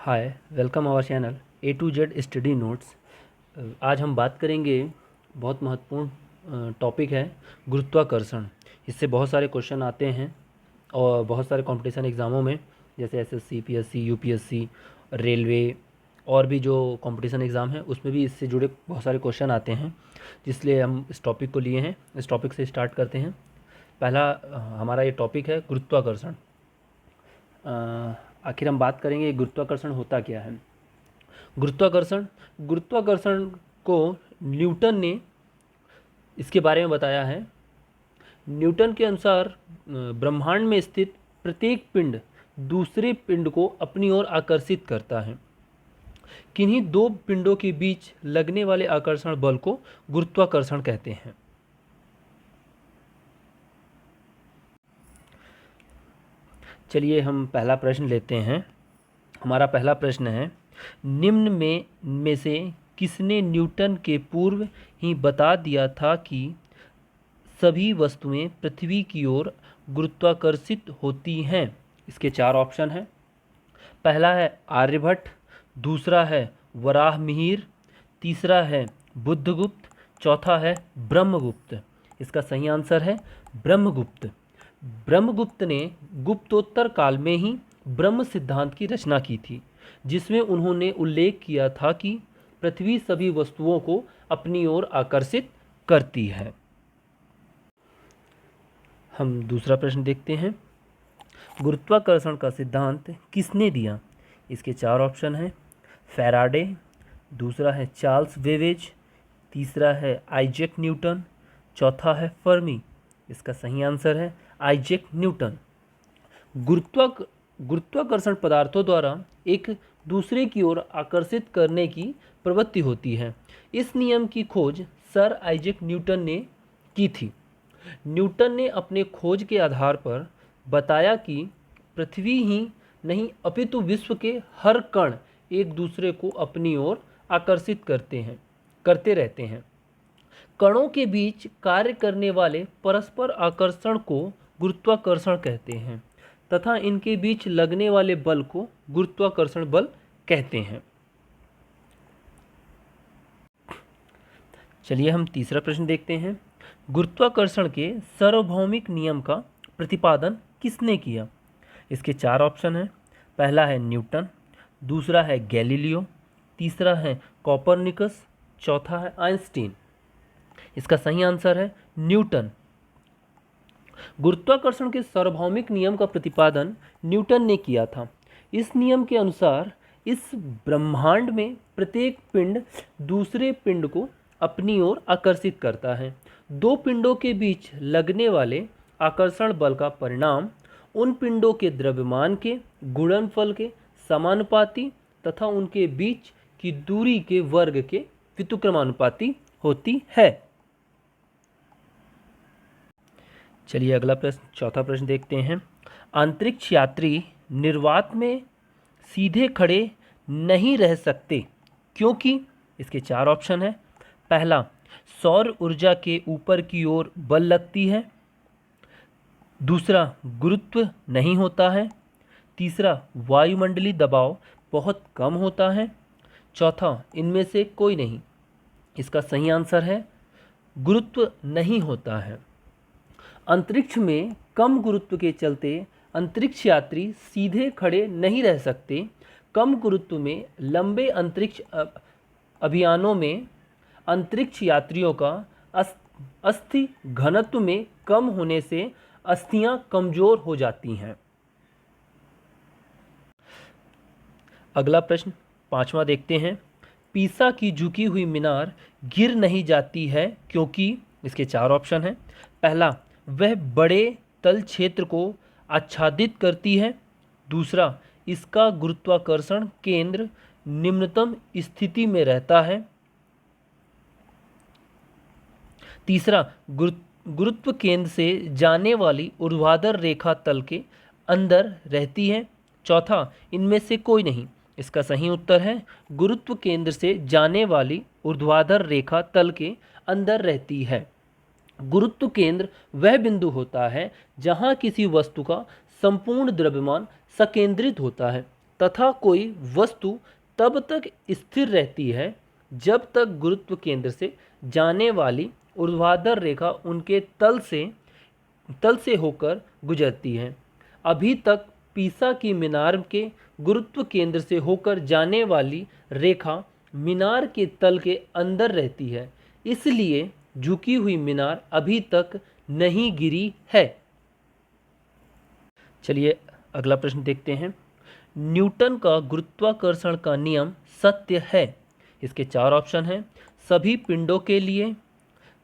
Hi, welcome our channel A to Z study notes. आज हम बात करेंगे, बहुत महत्वपूर्ण टॉपिक है गुरुत्वाकर्षण। इससे बहुत सारे क्वेश्चन आते हैं और बहुत सारे कंपटीशन एग्ज़ामों में, जैसे एसएससी, पीएससी, यूपीएससी, रेलवे और भी जो कंपटीशन एग्ज़ाम है उसमें भी इससे जुड़े बहुत सारे क्वेश्चन आते हैं, जिसलिए हम इस टॉपिक को लिए हैं। इस टॉपिक से स्टार्ट करते हैं। पहला हमारा ये टॉपिक है गुरुत्वाकर्षण। आखिर हम बात करेंगे गुरुत्वाकर्षण होता क्या है। गुरुत्वाकर्षण गुरुत्वाकर्षण को न्यूटन ने इसके बारे में बताया है। न्यूटन के अनुसार ब्रह्मांड में स्थित प्रत्येक पिंड दूसरे पिंड को अपनी ओर आकर्षित करता है। किन्हीं दो पिंडों के बीच लगने वाले आकर्षण बल को गुरुत्वाकर्षण कहते हैं। चलिए हम पहला प्रश्न लेते हैं। हमारा पहला प्रश्न है, निम्न में से किसने न्यूटन के पूर्व ही बता दिया था कि सभी वस्तुएं पृथ्वी की ओर गुरुत्वाकर्षित होती हैं। इसके चार ऑप्शन हैं। पहला है आर्यभट्ट, दूसरा है वराहमिहिर, तीसरा है बुद्धगुप्त, चौथा है ब्रह्मगुप्त। इसका सही आंसर है ब्रह्मगुप्त। ब्रह्मगुप्त ने गुप्तोत्तर काल में ही ब्रह्म सिद्धांत की रचना की थी, जिसमें उन्होंने उल्लेख किया था कि पृथ्वी सभी वस्तुओं को अपनी ओर आकर्षित करती है। हम दूसरा प्रश्न देखते हैं। गुरुत्वाकर्षण का सिद्धांत किसने दिया? इसके चार ऑप्शन हैं। फैराडे, दूसरा है चार्ल्स बेबेज, तीसरा है आइजैक न्यूटन, चौथा है फर्मी। इसका सही आंसर है आइजैक न्यूटन। गुरुत्वाकर्षण पदार्थों द्वारा एक दूसरे की ओर आकर्षित करने की प्रवृत्ति होती है। इस नियम की खोज सर आइजैक न्यूटन ने की थी। न्यूटन ने अपने खोज के आधार पर बताया कि पृथ्वी ही नहीं अपितु विश्व के हर कण एक दूसरे को अपनी ओर आकर्षित करते रहते हैं। कणों के बीच कार्य करने वाले परस्पर आकर्षण को गुरुत्वाकर्षण कहते हैं तथा इनके बीच लगने वाले बल को गुरुत्वाकर्षण बल कहते हैं। चलिए हम तीसरा प्रश्न देखते हैं। गुरुत्वाकर्षण के सार्वभौमिक नियम का प्रतिपादन किसने किया? इसके चार ऑप्शन हैं। पहला है न्यूटन, दूसरा है गैलीलियो, तीसरा है कोपरनिकस, चौथा है आइंस्टीन। इसका सही आंसर है न्यूटन। गुरुत्वाकर्षण के सार्वभौमिक नियम का प्रतिपादन न्यूटन ने किया था। इस नियम के अनुसार इस ब्रह्मांड में प्रत्येक पिंड दूसरे पिंड को अपनी ओर आकर्षित करता है। दो पिंडों के बीच लगने वाले आकर्षण बल का परिणाम उन पिंडों के द्रव्यमान के गुणनफल के समानुपाती तथा उनके बीच की दूरी के वर्ग के व्युत्क्रमानुपाती होती है। चलिए अगला प्रश्न, चौथा प्रश्न देखते हैं। अंतरिक्ष यात्री निर्वात में सीधे खड़े नहीं रह सकते क्योंकि? इसके चार ऑप्शन हैं। पहला, सौर ऊर्जा के ऊपर की ओर बल लगती है, दूसरा गुरुत्व नहीं होता है, तीसरा वायुमंडलीय दबाव बहुत कम होता है, चौथा इनमें से कोई नहीं। इसका सही आंसर है गुरुत्व नहीं होता है। अंतरिक्ष में कम गुरुत्व के चलते अंतरिक्ष यात्री सीधे खड़े नहीं रह सकते। कम गुरुत्व में लंबे अंतरिक्ष अभियानों में अंतरिक्ष यात्रियों का अस्थि घनत्व में कम होने से अस्थियां कमजोर हो जाती हैं। अगला प्रश्न, पांचवा देखते हैं। पीसा की झुकी हुई मीनार गिर नहीं जाती है क्योंकि? इसके चार ऑप्शन हैं। पहला, वह बड़े तल क्षेत्र को आच्छादित करती है, दूसरा, इसका गुरुत्वाकर्षण केंद्र निम्नतम स्थिति में रहता है, तीसरा, गुरुत्व केंद्र से जाने वाली ऊर्ध्वाधर रेखा तल के अंदर रहती है, चौथा, इनमें से कोई नहीं। इसका सही उत्तर है गुरुत्व केंद्र से जाने वाली ऊर्ध्वाधर रेखा तल के अंदर रहती है। गुरुत्व केंद्र वह बिंदु होता है जहां किसी वस्तु का संपूर्ण द्रव्यमान संकेंद्रित होता है तथा कोई वस्तु तब तक स्थिर रहती है जब तक गुरुत्व केंद्र से जाने वाली ऊर्ध्वाधर रेखा उनके तल से होकर गुजरती है। अभी तक पीसा की मीनार के गुरुत्व केंद्र से होकर जाने वाली रेखा मीनार के तल के अंदर रहती है, इसलिए झुकी हुई मीनार अभी तक नहीं गिरी है। चलिए अगला प्रश्न देखते हैं। न्यूटन का गुरुत्वाकर्षण का नियम सत्य है। इसके 4 ऑप्शन हैं। सभी पिंडों के लिए,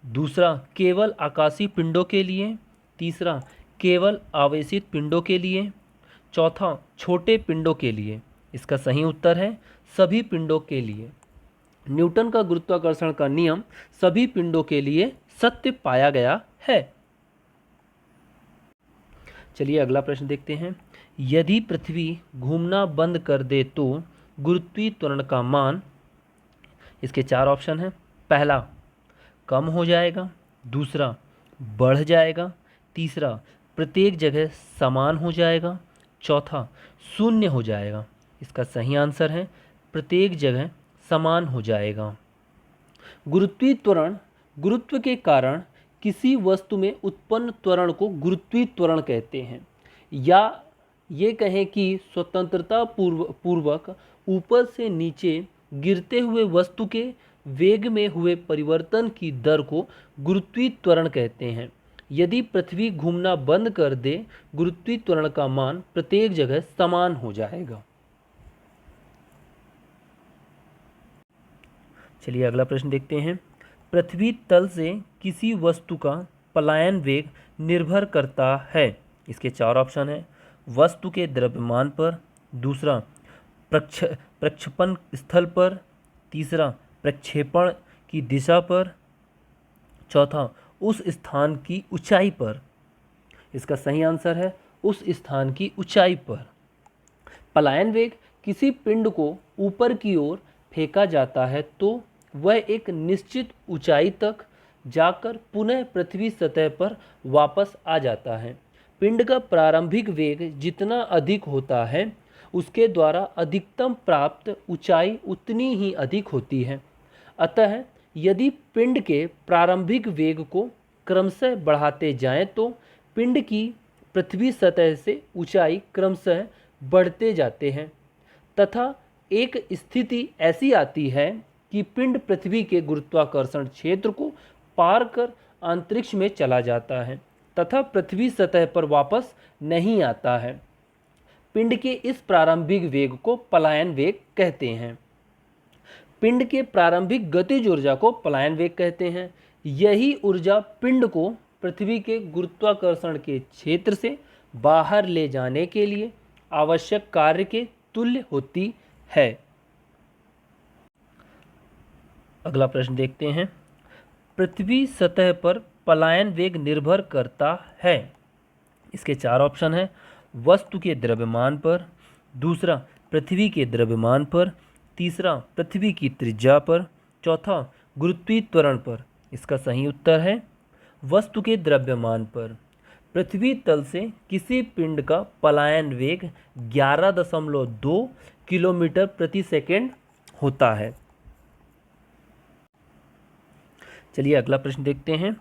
दूसरा केवल आकाशीय पिंडों के लिए, तीसरा केवल आवेशित पिंडों के लिए, चौथा छोटे पिंडों के लिए। इसका सही उत्तर है सभी पिंडों के लिए। न्यूटन का गुरुत्वाकर्षण का नियम सभी पिंडों के लिए सत्य पाया गया है। चलिए अगला प्रश्न देखते हैं। यदि पृथ्वी घूमना बंद कर दे तो गुरुत्वीय त्वरण का मान, इसके 4 ऑप्शन हैं। पहला कम हो जाएगा, दूसरा बढ़ जाएगा, तीसरा प्रत्येक जगह समान हो जाएगा, चौथा शून्य हो जाएगा। इसका सही आंसर है प्रत्येक जगह समान हो जाएगा। गुरुत्वीय त्वरण गुरुत्व के कारण किसी वस्तु में उत्पन्न त्वरण को गुरुत्वीय त्वरण कहते हैं, या ये कहें कि स्वतंत्रता पूर्वक ऊपर से नीचे गिरते हुए वस्तु के वेग में हुए परिवर्तन की दर को गुरुत्वीय त्वरण कहते हैं। यदि पृथ्वी घूमना बंद कर दे, गुरुत्वीय त्वरण का मान प्रत्येक जगह समान हो जाएगा। चलिए अगला प्रश्न देखते हैं। पृथ्वी तल से किसी वस्तु का पलायन वेग निर्भर करता है। इसके 4 ऑप्शन हैं। वस्तु के द्रव्यमान पर, दूसरा प्रक्षेपण स्थल पर, तीसरा प्रक्षेपण की दिशा पर, चौथा उस स्थान की ऊंचाई पर। इसका सही आंसर है उस स्थान की ऊंचाई पर। पलायन वेग किसी पिंड को ऊपर की ओर फेंका जाता है तो वह एक निश्चित ऊंचाई तक जाकर पुनः पृथ्वी सतह पर वापस आ जाता है। पिंड का प्रारंभिक वेग जितना अधिक होता है, उसके द्वारा अधिकतम प्राप्त ऊंचाई उतनी ही अधिक होती है। अतः यदि पिंड के प्रारंभिक वेग को क्रमशः बढ़ाते जाएं तो पिंड की पृथ्वी सतह से ऊंचाई क्रमशः बढ़ते जाते हैं, तथा एक स्थिति ऐसी आती है कि पिंड पृथ्वी के गुरुत्वाकर्षण क्षेत्र को पार कर अंतरिक्ष में चला जाता है तथा पृथ्वी सतह पर वापस नहीं आता है। पिंड के इस प्रारंभिक वेग को पलायन वेग कहते हैं। पिंड के प्रारंभिक गतिज ऊर्जा को पलायन वेग कहते हैं। यही ऊर्जा पिंड को पृथ्वी के गुरुत्वाकर्षण के क्षेत्र से बाहर ले जाने के लिए आवश्यक कार्य के तुल्य होती है। अगला प्रश्न देखते हैं। पृथ्वी सतह पर पलायन वेग निर्भर करता है। इसके 4 ऑप्शन हैं। वस्तु के द्रव्यमान पर, दूसरा पृथ्वी के द्रव्यमान पर, तीसरा पृथ्वी की त्रिज्या पर, चौथा गुरुत्वीय त्वरण पर। इसका सही उत्तर है वस्तु के द्रव्यमान पर। पृथ्वी तल से किसी पिंड का पलायन वेग 11.2 किलोमीटर प्रति सेकंड होता है। चलिए अगला प्रश्न देखते हैं।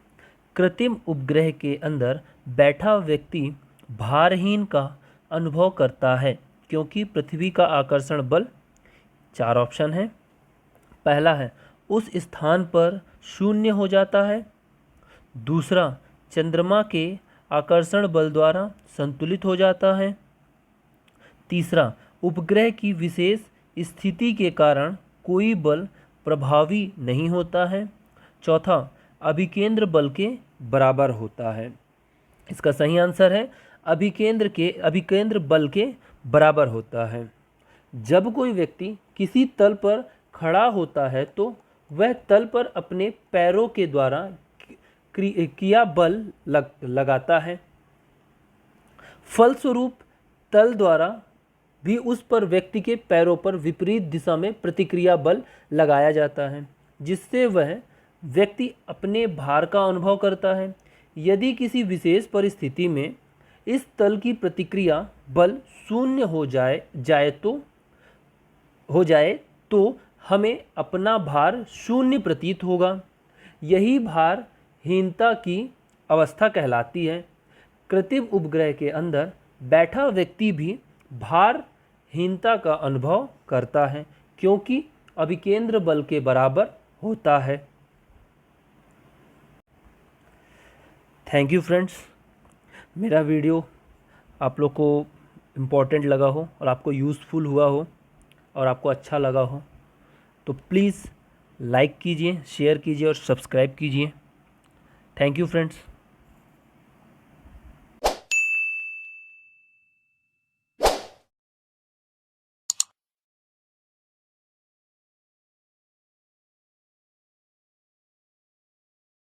कृत्रिम उपग्रह के अंदर बैठा व्यक्ति भारहीन का अनुभव करता है क्योंकि पृथ्वी का आकर्षण बल, 4 ऑप्शन है। पहला है उस स्थान पर शून्य हो जाता है, दूसरा चंद्रमा के आकर्षण बल द्वारा संतुलित हो जाता है, तीसरा उपग्रह की विशेष स्थिति के कारण कोई बल प्रभावी नहीं होता है, चौथा अभिकेंद्र बल के बराबर होता है। इसका सही आंसर है अभिकेंद्र बल के बराबर होता है। जब कोई व्यक्ति किसी तल पर खड़ा होता है तो वह तल पर अपने पैरों के द्वारा किया बल लगाता है। फलस्वरूप तल द्वारा भी उस पर व्यक्ति के पैरों पर विपरीत दिशा में प्रतिक्रिया बल लगाया जाता है, जिससे वह व्यक्ति अपने भार का अनुभव करता है। यदि किसी विशेष परिस्थिति में इस तल की प्रतिक्रिया बल शून्य हो जाए तो हमें अपना भार शून्य प्रतीत होगा। यही भारहीनता की अवस्था कहलाती है। कृत्रिम उपग्रह के अंदर बैठा व्यक्ति भी भारहीनता का अनुभव करता है, क्योंकि अभिकेंद्र बल के बराबर होता है। Thank you friends. मेरा वीडियो आप लोग को इम्पोर्टेंट लगा हो और आपको यूज़फुल हुआ हो और आपको अच्छा लगा हो तो प्लीज़ लाइक कीजिए, शेयर कीजिए और सब्सक्राइब कीजिए। Thank you friends.